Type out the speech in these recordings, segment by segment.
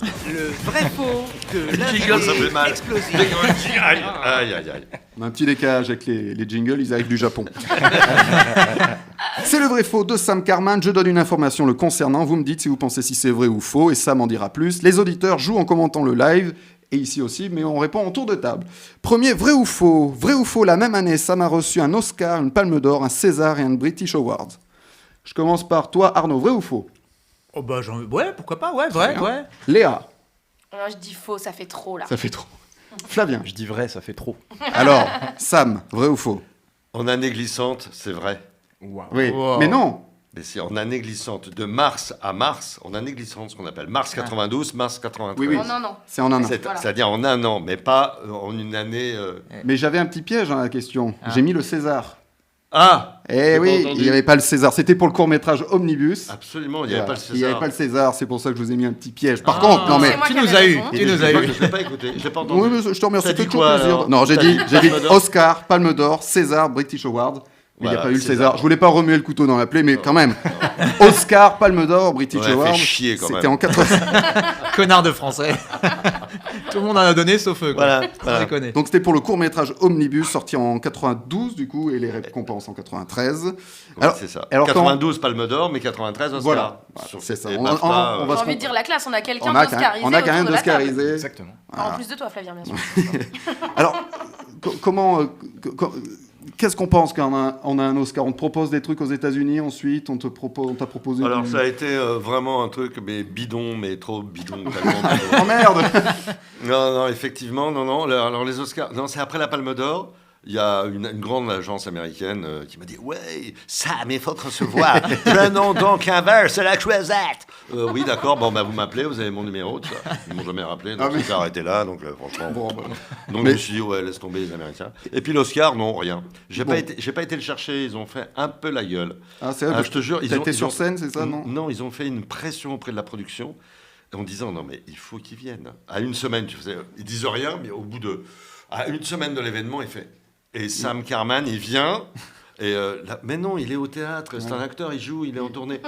Le vrai faux de jingle, ça fait mal. explosif. Aïe, aïe, aïe, aïe. On a un petit décalage avec les jingles, ils arrivent du Japon. C'est le vrai faux de Sam Carman. Je donne une information le concernant. Vous me dites si vous pensez si c'est vrai ou faux, et Sam en dira plus. Les auditeurs jouent en commentant le live, et ici aussi, mais on répond en tour de table. Premier, vrai ou faux? Vrai ou faux, la même année, Sam a reçu un Oscar, une Palme d'Or, un César et un British Awards. Je commence par toi, Arnaud. Vrai ou faux? Oh bah ouais, pourquoi pas, ouais, vrai, ouais. Léa, Alors je dis faux, ça fait trop là. ça fait trop. Flavien. Je dis vrai, ça fait trop. Alors, Sam, vrai ou faux? En année glissante, c'est vrai. Oui, Wow. mais non. Mais c'est en année glissante, de mars à mars, en année glissante, ce qu'on appelle mars 92, mars 93. Oui, oui. Oh, non. C'est en un an. Voilà. C'est-à-dire en un an, mais pas en une année. Mais j'avais un petit piège dans la question. J'ai mis le César. Ah Eh j'ai oui, pas entendu. il n'y avait pas le César. C'était pour le court-métrage Omnibus. Absolument, il n'y avait Voilà. pas le Il n'y avait César. pas le César, c'est pour ça que je vous ai mis un petit piège. Par contre, non mais... C'est moi Tu qui nous avais as eu, raison. tu nous as eu. Je l'ai pas écouté, je l'ai pas entendu. Oui, mais je te remercie, T'as c'est dit toujours quoi, plaisir. alors Non, j'ai T'as dit Palme d'Or Oscar, Palme d'Or, César, British Award. Mais il n'y a Voilà, pas eu le César. César. Je voulais pas remuer le couteau dans la plaie, mais quand même. Oscar, Palme d'Or, British Ouais, fait Award. chier, quand C'était même. en 80. Connard de français. Tout le monde en a donné sauf eux, quoi. Voilà, Sans voilà. déconner. Donc c'était pour le court-métrage Omnibus, sorti en 92 du coup, et les récompenses en 93. Ouais, Alors, c'est ça. alors quand- 92 Palme d'Or, mais 93 Oscar. Voilà. Sur- C'est ça. et On BAFTA, va se J'ai envie de dire la classe, on a quelqu'un on a d'oscarisé. on a quand même autour de la table. d'oscarisé. Exactement. En plus de toi, Flavien, bien sûr. Alors, comment... qu'est-ce qu'on pense quand on a un Oscar? On te propose des trucs aux États-Unis, ensuite on t'a proposé... Alors du- ça a été vraiment un truc mais bidon, mais trop bidon. tellement bidon. Oh merde. Non, effectivement, non. Alors les Oscars, non, c'est après la Palme d'Or. Il y a une grande agence américaine qui m'a dit « Ouais, Sam, il faut te recevoir. Prenons donc un verre, c'est la croisette. » Oui, d'accord, bon, bah, vous m'appelez, vous avez mon numéro, tout ça. Ils m'ont jamais rappelé, donc Ah, mais- j'ai arrêté là, donc franchement... Bon, bah, Donc Mais- je me suis dit, ouais, laisse tomber les Américains. Et puis l'Oscar, non, rien. J'ai Bon. pas été le chercher, ils ont fait un peu la gueule. Ah, c'est vrai, Ah, parce je te jure, t'as été sur scène, c'est ça, non? Non, ils ont fait une pression auprès de la production en disant, non, mais il faut qu'ils viennent. À une semaine, ils disent rien, mais au bout de... À une semaine de l'événement, il fait... Et Sam Carman, il vient, et mais non, il est au théâtre, c'est un acteur, il joue, il est en tournée.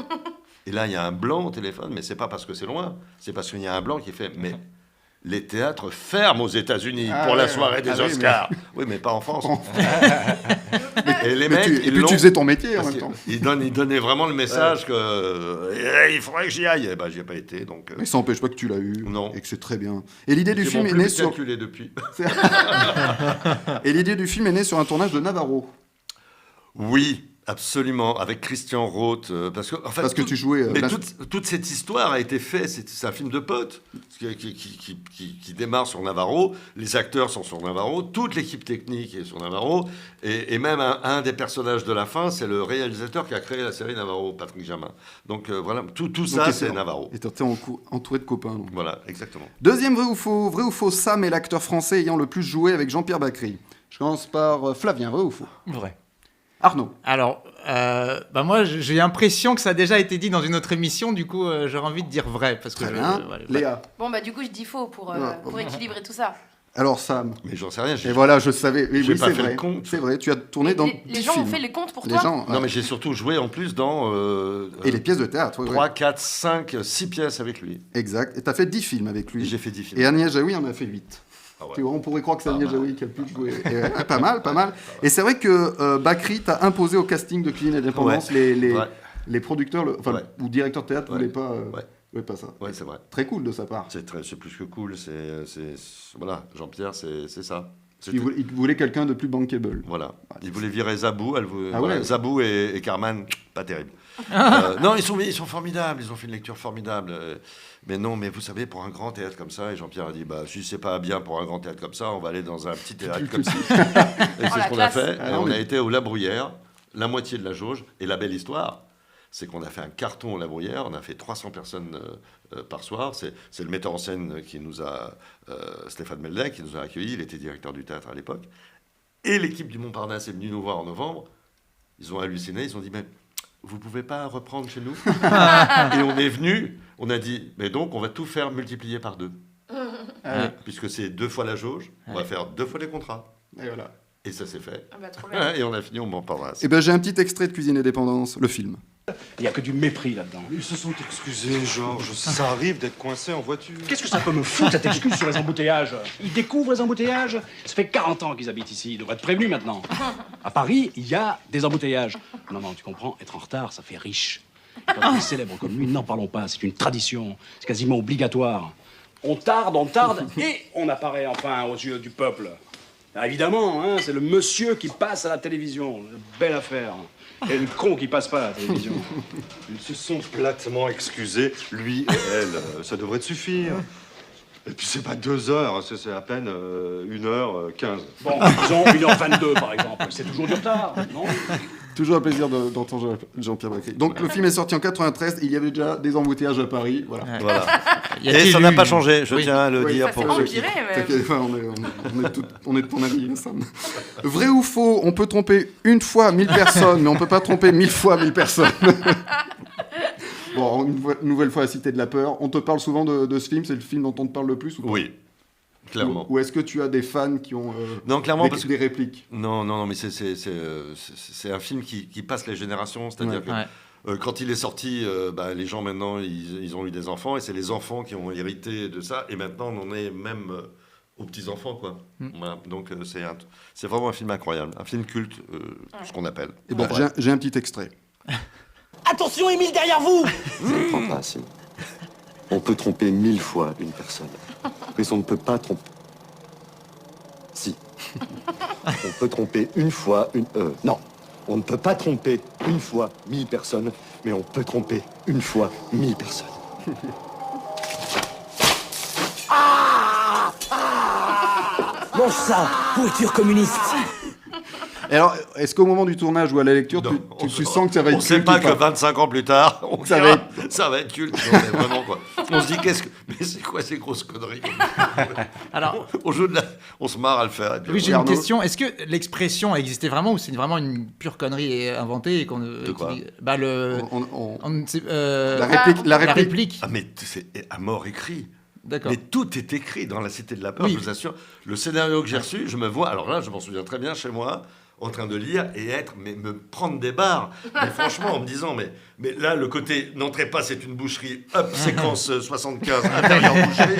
Et là, il y a un blanc au téléphone, mais c'est pas parce que c'est loin, c'est parce qu'il y a un blanc qui fait, mais les théâtres ferment aux États-Unis Ah pour la ouais, soirée des ah oui, Oscars. Oui, mais pas en France. Et les Mais mecs, et ils puis l'ont- tu faisais ton métier en parce même temps. qu'il donnait vraiment le message que il faudrait que j'y aille. Eh ben, j'y ai pas été, donc. Mais ça n'empêche pas que tu l'as eu. Non. Et que c'est très bien. Et l'idée du Ils film m'ont est plus née sur... calculé depuis. Et l'idée du film est née sur un tournage de Navarro. Oui, absolument, avec Christian Roth, parce que en fait, Parce que tu jouais... mais là- toute cette histoire a été faite, c'est un film de potes qui démarre sur Navarro, les acteurs sont sur Navarro, toute l'équipe technique est sur Navarro, et même un des personnages de la fin, c'est le réalisateur qui a créé la série Navarro, Patrick Jamin. Donc voilà, tout ça, Ok, c'est bon. Navarro. Et t'étais entouré de copains. donc. Voilà, exactement. Deuxième vrai ou faux? Vrai ou faux, Sam est l'acteur français ayant le plus joué avec Jean-Pierre Bacry. Je commence par Flavien, vrai ou faux? Vrai. Arnaud. Alors, bah moi, j'ai l'impression que ça a déjà été dit dans une autre émission, du coup, j'aurais envie de dire vrai. Parce que Très bien. voilà, Léa. Bon, bah du coup, je dis faux pour Ouais. équilibrer tout ça. Alors Sam. Mais j'en sais rien. Et voilà, je savais. Oui, j'ai oui, pas c'est fait le vrai. compte. C'est vrai, tu as tourné dans Les 10 gens films. ont fait les comptes pour Les toi. gens, Non, mais j'ai surtout joué en plus dans Et les pièces de théâtre, oui, 3, 4, 5, 6 pièces avec lui. Exact. Et tu as fait 10 films avec Et lui. j'ai fait 10 films. Et Agnès Jaoui en a fait 8. Ah ouais. Tu vois, on pourrait croire que c'est Pas Agnès mal. Jaoui qui a le plus joué. Et, pas mal, pas mal. Et c'est vrai que Bacry t'a imposé au casting de Cuisine et Dépendance Ouais. les producteurs, Ouais. ou directeurs de théâtre, Ouais. voulaient pas, Ouais. voulaient pas ça. Ouais, c'est vrai. Très cool de sa part. C'est plus que cool. Voilà, Jean-Pierre, c'est ça. Il voulait quelqu'un de plus bankable. Voilà. Il voulait virer Zabou. Ah voilà, ouais. Zabou et Carman, pas terrible. Non, ils sont formidables. Ils ont fait une lecture formidable. Mais non, mais vous savez, pour un grand théâtre comme ça, et Jean-Pierre a dit, bah, si c'est pas bien pour un grand théâtre comme ça, on va aller dans un petit théâtre comme ça. Et c'est la ce qu'on a classe. fait. Ah Et non, on mais- a été au La Bruyère, la moitié de la jauge. Et la belle histoire, c'est qu'on a fait un carton au La Bruyère. On a fait 300 personnes par soir. C'est le metteur en scène qui nous a, Stéphane Meldec, qui nous a accueillis. Il était directeur du théâtre à l'époque. Et l'équipe du Montparnasse est venue nous voir en novembre. Ils ont halluciné. Ils ont dit, mais vous pouvez pas reprendre chez nous? Et on est venu. On a dit, mais donc on va tout faire multiplier par 2. Ah, Puisque c'est 2 fois la jauge, on va faire 2 fois les contrats. et voilà. Et ça s'est fait. Ah bah, trop bien. Et on a fini au Montparnasse. Eh ben, j'ai un petit extrait de Cuisine et Dépendance, le film. Il n'y a que du mépris là-dedans. Ils se sont excusés, Georges. Ça arrive d'être coincé en voiture. Qu'est-ce que ça peut me foutre, cette excuse sur les embouteillages? Ils découvrent les embouteillages. Ça fait 40 ans qu'ils habitent ici. Ils devraient être prévenus maintenant. À Paris, il y a des embouteillages. Non, tu comprends, être en retard, ça fait riche. Quand on est célèbre comme lui, n'en parlons pas. C'est une tradition. C'est quasiment obligatoire. On tarde, et on apparaît enfin aux yeux du peuple. Alors, évidemment, hein, c'est le monsieur qui passe à la télévision. Belle affaire. Et le con qui passe pas à la télévision. Ils se sont platement excusés, lui et elle. Ça devrait te suffire. Et puis c'est pas 2 heures, c'est à peine 1h15. Bon, disons 1h22 par exemple. C'est toujours du retard, non? Toujours un plaisir d'entendre Jean-Pierre Bacry. Donc le film est sorti en 93, il y avait déjà des embouteillages à Paris, voilà. Ouais. Voilà. Y Et a-t-il ça n'a eu- pas changé, je Oui. tiens à le Oui, dire ça pour s'est ceux qui... empiré, mais... T'inquiète pas, on est de ton avis, Sam. Vrai ou faux, on peut tromper une fois 1000 personnes, mais on peut pas tromper 1000 fois 1000 personnes. Bon, une nouvelle fois, La Cité de la Peur. On te parle souvent de ce film, c'est le film dont on te parle le plus ou pas? Oui, clairement. Ou est-ce que tu as des fans qui ont Non, clairement, parce que... des répliques? Non, mais c'est un film qui passe les générations, c'est-à-dire Ouais. que quand il est sorti, les gens maintenant, ils ont eu des enfants, et c'est les enfants qui ont hérité de ça, et maintenant on en est même aux petits-enfants, quoi. Voilà. Donc c'est vraiment un film incroyable, un film culte, ce qu'on appelle. Eh ben, j'ai un petit extrait. Attention, Émile, derrière vous! Comprends pas, si. On peut tromper 1000 fois une personne, mais on ne peut pas tromper... Si. On peut tromper une fois une... Non. On ne peut pas tromper une fois 1000 personnes, mais on peut tromper une fois 1000 personnes. Mange ça, pourriture communiste! Et alors, est-ce qu'au moment du tournage ou à la lecture, Non, tu sens que ça va être On sait culte pas ou que 25 ans plus tard, Ça ça va être culte. Non, mais vraiment, quoi. On se dit, mais c'est quoi ces grosses conneries? Alors, On se marre à le faire. Et puis oui, j'ai Arnaud. une question. Est-ce que l'expression existait vraiment ou c'est vraiment une pure connerie inventée et qu'on De quoi? La réplique, la réplique. Ah, mais c'est à mort écrit. D'accord. Mais tout est écrit dans La Cité de la Peur, Oui. je vous assure. Le scénario que j'ai reçu, je me vois, alors là, je m'en souviens très bien chez moi, en train de lire et me prendre des barres. Mais franchement, en me disant, mais là, le côté n'entrez pas, c'est une boucherie, hop, séquence 75, intérieur boucherie.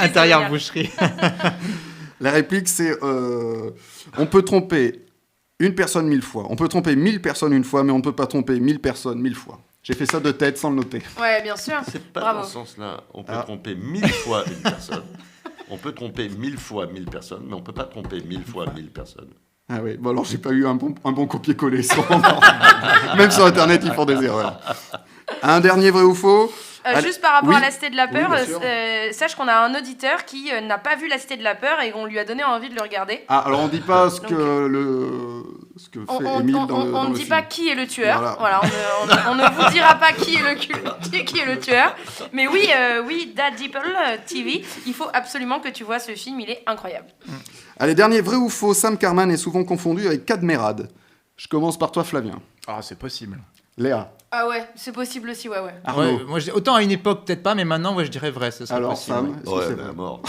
Intérieur boucherie. La réplique, c'est on peut tromper une personne 1000 fois. On peut tromper 1000 personnes une fois, mais on ne peut pas tromper 1000 personnes 1000 fois. J'ai fait ça de tête sans le noter. Ouais, bien sûr. C'est pas Bravo. dans ce sens-là. On peut Ah. tromper 1000 fois une personne. On peut tromper 1000 fois 1000 personnes, mais on peut pas tromper 1000 fois 1000 personnes. Ah oui, bon alors j'ai pas eu un bon copier-coller. Même sur Internet, ils font des erreurs. Un dernier vrai ou faux? Allez. Juste par rapport Oui. à la Cité de la Oui, Peur, bien sûr. sache qu'on a un auditeur qui n'a pas vu la Cité de la Peur et qu'on lui a donné envie de le regarder. Ah, alors on dit pas ce Donc, que fait Émile dans le on ne le dit film. pas qui est le tueur. Voilà. Voilà, on ne vous dira pas qui est le tueur. Mais oui, Dad Deeple TV, il faut absolument que tu vois ce film, il est incroyable. Allez, dernier vrai ou faux, Sam Carman est souvent confondu avec Cadmerade. Je commence par toi, Flavien. Ah, c'est possible. Léa. Ah ouais, c'est possible aussi, ouais. Arnaud. Ouais, moi, autant à une époque, peut-être pas, mais maintenant, ouais, je dirais vrai. Ça serait Alors, possible. Sam, est-ce que Ouais, c'est mais vrai? à mort.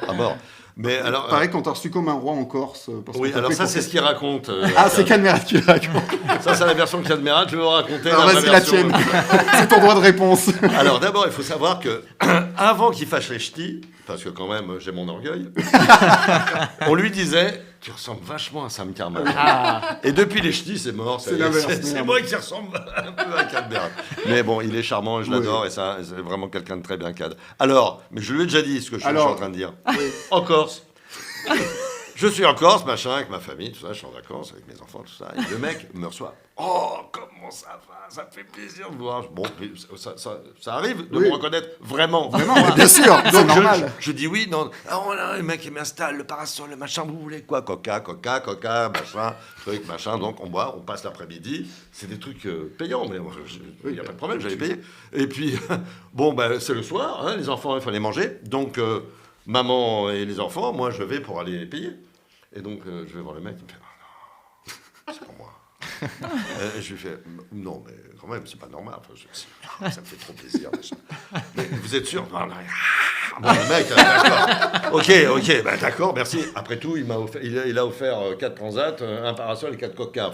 À mort. Mais alors... Pareil qu'on t'a reçu comme un roi en Corse. Parce oui, qu'on t'a alors fait ça, pour c'est cette- ce qu'il raconte. Ah, c'est Cadmerade qui raconte. Ça, c'est la version de Cadmerade. Je vais vous raconter Alors la vas-y, vraie la version. tienne. C'est ton droit de réponse. Alors d'abord, il faut savoir que avant qu'il fâche les ch'tis, parce que quand même j'ai mon orgueil, on lui disait tu ressembles vachement à Sam Carman. Et depuis les ch'tis, c'est mort. ça C'est y est, l'inverse, c'est merde. moi qui ressemble un peu à Cadmerade. Mais bon, il est charmant, je Oui. l'adore et ça, c'est vraiment quelqu'un de très bien cadre. Alors, mais je lui ai déjà dit ce que je suis Alors, en train de dire. En Corse. Je suis en Corse, machin, avec ma famille, tout ça, je suis en vacances avec mes enfants, tout ça. Et le mec me reçoit. Oh, comment ça va? Ça me fait plaisir de vous voir. Bon, mais ça arrive de Oui. me reconnaître vraiment. Vraiment, bien sûr, c'est Donc normal. je dis oui, non. Ah, voilà, le mec, il m'installe le parasol, le machin, vous voulez quoi? Coca, machin, truc, machin. Donc on boit, on passe l'après-midi. C'est des trucs payants, mais il n'y a pas de problème, j'allais payer. Et puis, bon, ben, c'est le soir, hein, les enfants, il fallait manger. Donc, maman et les enfants, moi, je vais pour aller les payer. Et donc, je vais voir le mec, il me fait, oh, non, c'est pour moi. Et je lui fais, non, mais quand même, c'est pas normal. Enfin, ça me fait trop plaisir. Machin. Mais vous êtes sûr? Non, non. Bon, le mec, d'accord. Ok, bah, d'accord, merci. Après tout, il a offert 4 transats, un parasol et 4 coca.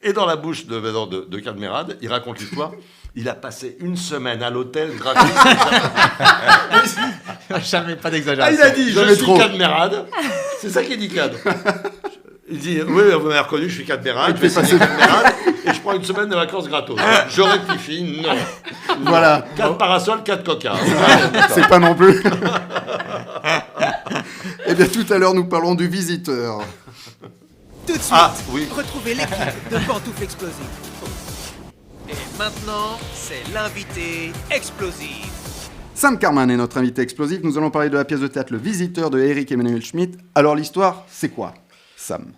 Et dans la bouche de Cadmerade, il raconte l'histoire. Il a passé une semaine à l'hôtel gratuit. Jamais, pas Ah, d'exagération. il a dit, je Jamais suis trop. Cadmerade. C'est ça qu'il dit, Cad. Il dit, oui, vous m'avez reconnu, je suis Cadmerade, je vais fais signer Cadmerade, et je prends une semaine de vacances gratos. Je rectifie, non. Voilà. 4 parasols, 4 coca. C'est pas non plus. Eh bien, tout à l'heure, nous parlons du visiteur. Tout de suite, Ah, oui. retrouvez l'équipe de Pantoufles Explosives. Et maintenant, c'est l'invité explosif. Sam Carman est notre invité explosif. Nous allons parler de la pièce de théâtre Le Visiteur de Eric Emmanuel Schmitt. Alors, l'histoire, c'est quoi, Sam?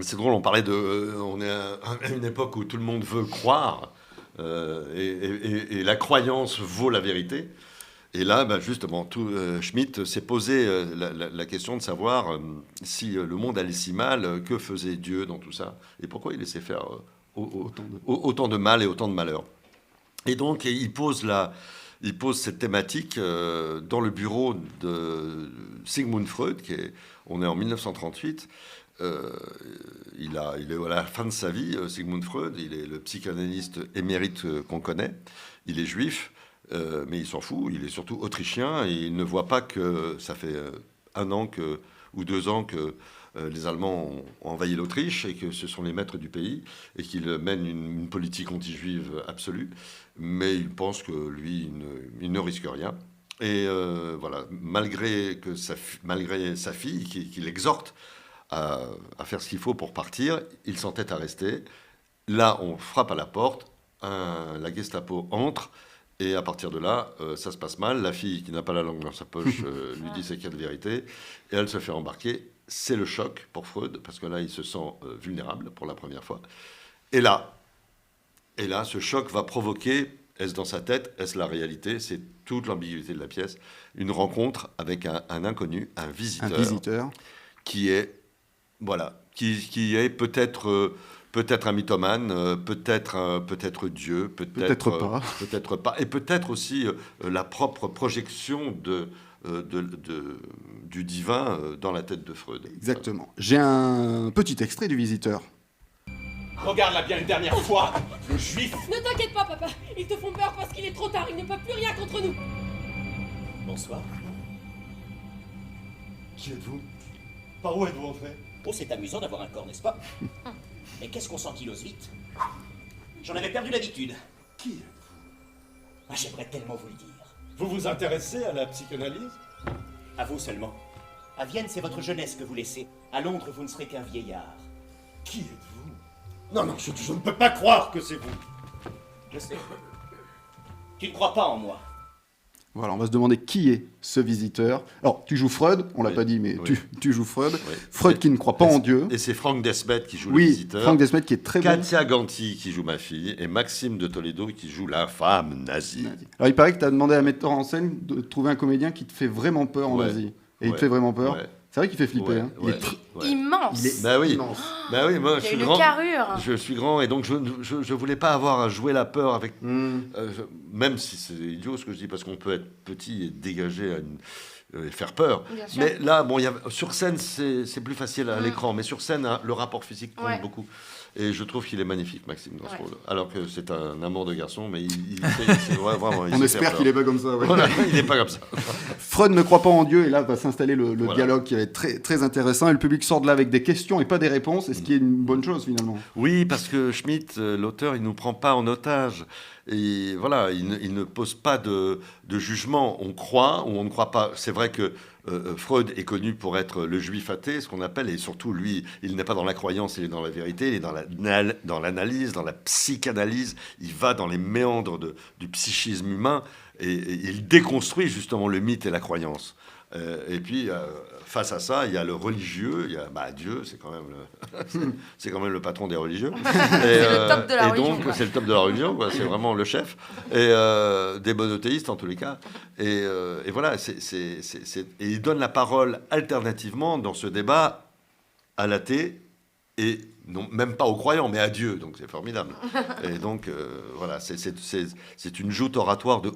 C'est drôle, on parlait de... on est à une époque où tout le monde veut croire, et la croyance vaut la vérité. Et là, justement, Schmitt s'est posé la question de savoir si le monde allait si mal, que faisait Dieu dans tout ça, et pourquoi il laissait faire autant de mal et autant de malheur. Et donc, il pose cette thématique dans le bureau de Sigmund Freud, on est en 1938. Il est à la fin de sa vie, Sigmund Freud, il est le psychanalyste émérite qu'on connaît, il est juif, mais il s'en fout, il est surtout autrichien, et il ne voit pas que ça fait 1 an ou 2 ans que les Allemands ont envahi l'Autriche et que ce sont les maîtres du pays et qu'il mène une politique anti-juive absolue, mais il pense que lui, il ne risque rien. Et voilà, malgré sa fille qui l'exhorte à faire ce qu'il faut pour partir, il s'entête à rester. Là, on frappe à la porte, la Gestapo entre, et à partir de là, ça se passe mal. La fille, qui n'a pas la langue dans sa poche, lui dit c'est qu'il y a de vérité, et elle se fait embarquer. C'est le choc pour Freud, parce que là, il se sent vulnérable pour la première fois. Et là, ce choc va provoquer, est-ce dans sa tête, est-ce la réalité? C'est toute l'ambiguïté de la pièce. Une rencontre avec un inconnu, un visiteur. Qui est... Voilà, qui est peut-être un mythomane, peut-être Dieu, peut-être pas, et peut-être aussi la propre projection du divin dans la tête de Freud. Exactement. J'ai un petit extrait du visiteur. Regarde-la bien une dernière fois, le juif. Ne t'inquiète pas, papa. Ils te font peur parce qu'il est trop tard. Ils ne peuvent plus rien contre nous. Bonsoir. Qui êtes-vous? Par où êtes-vous entré? Oh, c'est amusant d'avoir un corps, n'est-ce pas? Mais qu'est-ce qu'on s'ankylose vite? J'en avais perdu l'habitude. Qui êtes-vous? Ah, j'aimerais tellement vous le dire. Vous vous intéressez à la psychanalyse? À vous seulement. À Vienne, c'est votre jeunesse que vous laissez. À Londres, vous ne serez qu'un vieillard. Qui êtes-vous? Non, je ne peux pas croire que c'est vous. Je sais. Tu ne crois pas en moi. Voilà, on va se demander qui est ce visiteur. Alors, tu joues Freud, on l'a pas dit, mais tu joues Freud. Oui. Freud qui ne croit pas en Dieu. Et c'est Franck Desmet qui joue le visiteur. Franck Desmet qui est très bon. Katia Ganti qui joue ma fille, et Maxime de Toledo qui joue la femme nazie. Alors, il paraît que tu as demandé à un metteur en scène de trouver un comédien qui te fait vraiment peur en Asie. Et il te fait vraiment peur. Ouais. C'est vrai qu'il fait flipper. Hein. Il est Immense. Il est Bah oui. immense. Bah oui, moi Il je y a suis une grand. carrure. Je suis grand et donc je voulais pas avoir à jouer la peur avec. Même si c'est idiot ce que je dis, parce qu'on peut être petit et dégager et faire peur. Bien sûr. Mais là, bon, sur scène, c'est plus facile à l'écran, mais sur scène, hein, le rapport physique compte beaucoup. Et je trouve qu'il est magnifique, Maxime, dans ce rôle. Alors que c'est un amour de garçon, mais vraiment. On espère qu'il n'est pas comme ça. Ouais. Voilà, il n'est pas comme ça. Freud ne croit pas en Dieu, et là va s'installer le Voilà. dialogue qui va être très, très intéressant. Et le public sort de là avec des questions et pas des réponses, et ce qui est une bonne chose finalement. Oui, parce que Schmitt, l'auteur, il ne nous prend pas en otage. Et voilà, il ne pose pas de jugement. On croit ou on ne croit pas. C'est vrai que Freud est connu pour être le juif athée, ce qu'on appelle, et surtout, lui, il n'est pas dans la croyance, il est dans la vérité, il est dans l'analyse, dans la psychanalyse, il va dans les méandres du psychisme humain, et il déconstruit justement le mythe et la croyance. Et puis, face à ça, il y a le religieux, il y a Dieu, c'est quand même le patron des religieux. C'est le top de la religion. Et donc, quoi. c'est le top de la religion, quoi, c'est vraiment le chef. Et des monothéistes, en tous les cas. Et voilà, et il donne la parole alternativement dans ce débat à l'athée, et non, même pas aux croyants, mais à Dieu. Donc, c'est formidable. Et donc, voilà, c'est une joute oratoire de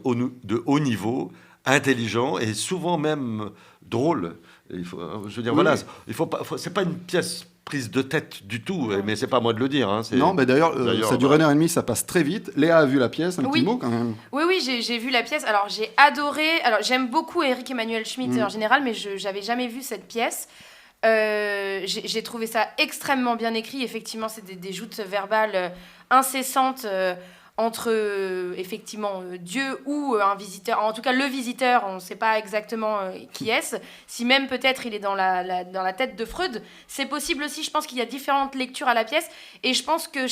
haut niveau, intelligent et souvent même drôle. Je veux dire, voilà, il faut pas, c'est pas une pièce prise de tête du tout, mais c'est pas à moi de le dire. Hein, Non, mais d'ailleurs, ça dure 1h30, ça passe très vite. Léa a vu la pièce, un Oui. petit mot quand même. Oui, j'ai vu la pièce. Alors, j'ai adoré. Alors, j'aime beaucoup Eric Emmanuel Schmitt en général, mais j'avais jamais vu cette pièce. J'ai trouvé ça extrêmement bien écrit. Effectivement, c'est des joutes verbales incessantes entre effectivement Dieu ou un visiteur. En tout cas, le visiteur, on ne sait pas exactement qui est-ce. Si même peut-être il est dans la tête de Freud, c'est possible aussi. Je pense qu'il y a différentes lectures à la pièce. Et je pense que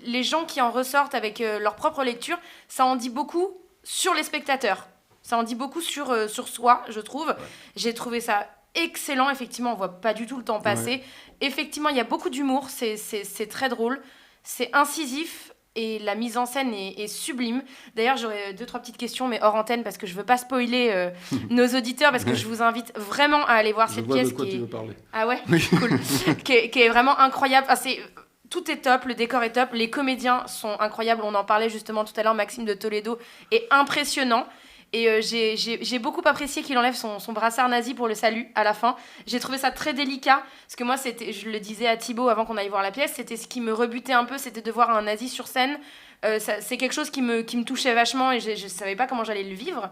les gens qui en ressortent avec leur propre lecture, ça en dit beaucoup sur les spectateurs. Ça en dit beaucoup sur soi, je trouve. Ouais. J'ai trouvé ça excellent. Effectivement, on ne voit pas du tout le temps passer. Ouais. Effectivement, il y a beaucoup d'humour. C'est très drôle. C'est incisif. Et la mise en scène est sublime. D'ailleurs, j'aurais 2-3 petites questions, mais hors antenne, parce que je ne veux pas spoiler nos auditeurs, parce que je vous invite vraiment à aller voir cette pièce. De quoi tu veux parler. Ah ouais, cool. qui est vraiment incroyable. Enfin, tout est top, le décor est top, les comédiens sont incroyables. On en parlait justement tout à l'heure, Maxime de Toledo est impressionnant. Et j'ai beaucoup apprécié qu'il enlève son brassard nazi pour le salut à la fin. J'ai trouvé ça très délicat, parce que moi, je le disais à Thibaut avant qu'on aille voir la pièce, c'était ce qui me rebutait un peu, c'était de voir un nazi sur scène. C'est quelque chose qui me touchait vachement et je ne savais pas comment j'allais le vivre.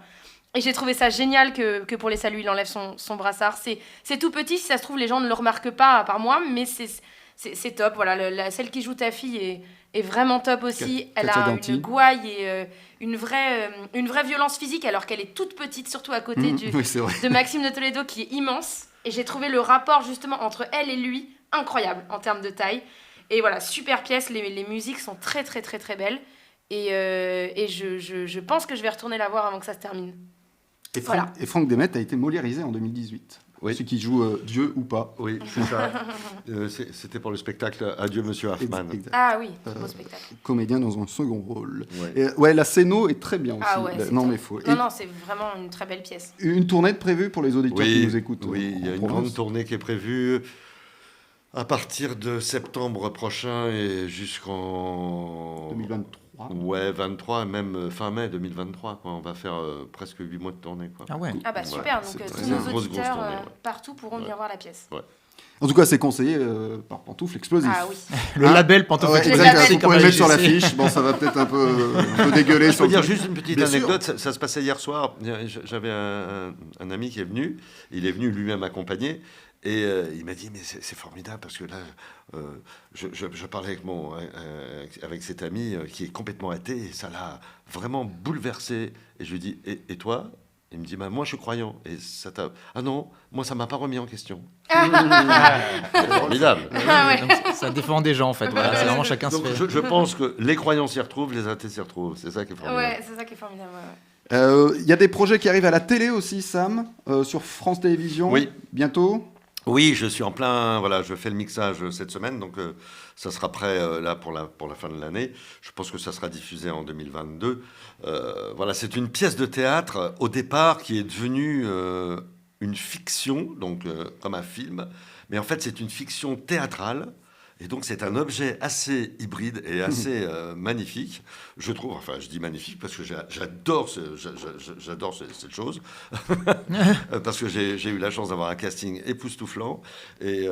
Et j'ai trouvé ça génial que pour les saluts, il enlève son brassard. C'est tout petit, si ça se trouve, les gens ne le remarquent pas, à part moi, mais c'est top. Voilà, celle qui joue ta fille est vraiment top aussi. Elle a une gouaille et une vraie violence physique, alors qu'elle est toute petite, surtout à côté de Maxime de Toledo, qui est immense. Et j'ai trouvé le rapport justement entre elle et lui incroyable en termes de taille. Et voilà, super pièce, les musiques sont très très très très belles. Et je pense que je vais retourner la voir avant que ça se termine. Et Franck Demet a été moliérisé en 2018. Oui. Celui qui joue Dieu ou pas. Oui, c'est ça. C'était pour le spectacle Adieu Monsieur Hoffman. Ah oui, beau spectacle. Comédien dans un second rôle. Ouais, la scéno est très bien aussi. Ah ouais, non, c'est vraiment une très belle pièce. Une tournée de prévue pour les auditeurs qui nous écoutent. Oui, il y a une grande tournée qui est prévue à partir de septembre prochain et jusqu'en 2023. Ouais, 23, même fin mai 2023. Quoi. On va faire presque 8 mois de tournée. Quoi. Ah ouais. Ah bah super, donc tous nos auditeurs partout pourront venir voir la pièce. Ouais. En tout cas, c'est conseillé par Pantoufle Explosif. Ah oui. Le label Pantoufle Explosif. Vous pouvez le mettre sur l'affiche. Bon, ça va peut-être un peu dégueuler. Je peux dire juste une petite anecdote. Ça se passait hier soir. J'avais un ami qui est venu. Il est venu lui-même accompagné. Et il m'a dit, mais c'est formidable, parce que là, je parlais avec cet ami qui est complètement athée, et ça l'a vraiment bouleversé. Et je lui dis, et toi ? Il me dit, moi je suis croyant. Et ça t'a... Ah non, moi ça m'a pas remis en question. C'est formidable. Donc, ça défend des gens en fait. Voilà, c'est vraiment chacun se fait. Je pense que les croyants s'y retrouvent, les athées s'y retrouvent. C'est ça qui est formidable. Ouais, c'est ça qui est formidable. Y a des projets qui arrivent à la télé aussi, Sam, sur France Télévisions. Oui. Bientôt. Oui, je suis en plein. Voilà, je fais le mixage cette semaine, donc ça sera prêt là pour la fin de l'année. Je pense que ça sera diffusé en 2022. Voilà, c'est une pièce de théâtre au départ qui est devenue une fiction, donc comme un film, mais en fait c'est une fiction théâtrale. Et donc, c'est un objet assez hybride et assez magnifique, je trouve. Enfin, je dis magnifique parce que j'adore cette chose. Parce que j'ai eu la chance d'avoir un casting époustouflant. Et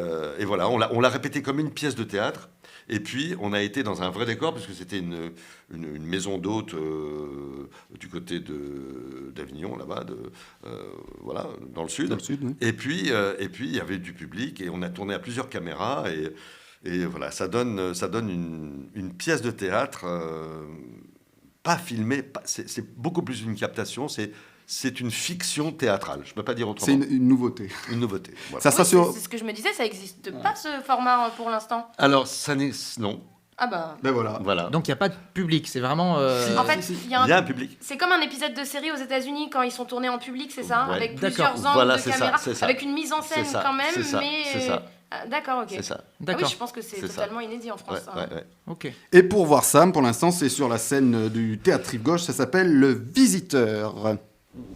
voilà, on l'a répété comme une pièce de théâtre. Et puis, on a été dans un vrai décor, parce que c'était une maison d'hôtes du côté d'Avignon, là-bas, voilà, dans le sud. Oui. Et puis, il y avait du public, et on a tourné à plusieurs caméras, et voilà, ça donne une pièce de théâtre, pas filmée, c'est beaucoup plus une captation, c'est une fiction théâtrale, je ne peux pas dire autrement. C'est une nouveauté. Une nouveauté, voilà. Ça sera sur... C'est ce que je me disais, ça n'existe pas ce format pour l'instant. Alors, non. Ah bah... Ben voilà. Donc il n'y a pas de public, c'est vraiment... En fait, il y a un public. C'est comme un épisode de série aux États-Unis quand ils sont tournés en public, c'est ça, Ouais. avec plusieurs angles de caméra, avec une mise en scène quand même, mais... C'est ça. Ah, d'accord, ok. C'est ça. Ah oui, je pense que c'est totalement inédit en France. Ouais. Ok. Et pour voir Sam, pour l'instant, c'est sur la scène du Théâtre Rive Gauche, ça s'appelle Le Visiteur.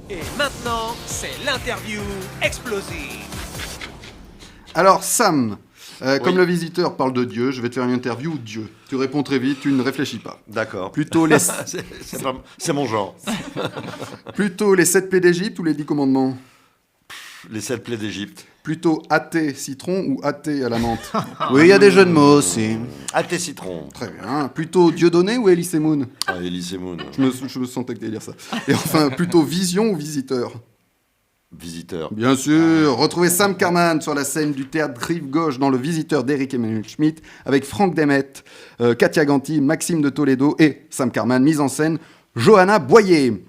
Et maintenant, c'est l'interview explosive. Alors Sam, comme le visiteur parle de Dieu, je vais te faire une interview Dieu. Tu réponds très vite, tu ne réfléchis pas. D'accord. Plutôt les... c'est mon genre. Plutôt les 7 plaies d'Égypte ou les 10 commandements? Les 7 plaies d'Égypte. Plutôt athée citron ou athée à la menthe? Oui, il y a des jeux de mots aussi. Athée citron. Très bien. Plutôt Dieudonné ou Elise Moon? Ah, Elise Moon. Je me sentais que t'allais dire ça. Et enfin, plutôt vision ou visiteur? Visiteur. Bien sûr. Retrouvez Sam Carman sur la scène du théâtre Rive Gauche dans Le Visiteur d'Éric Emmanuel Schmitt avec Franck Demet, Katia Ganti, Maxime de Toledo et Sam Carman, mise en scène Johanna Boyer.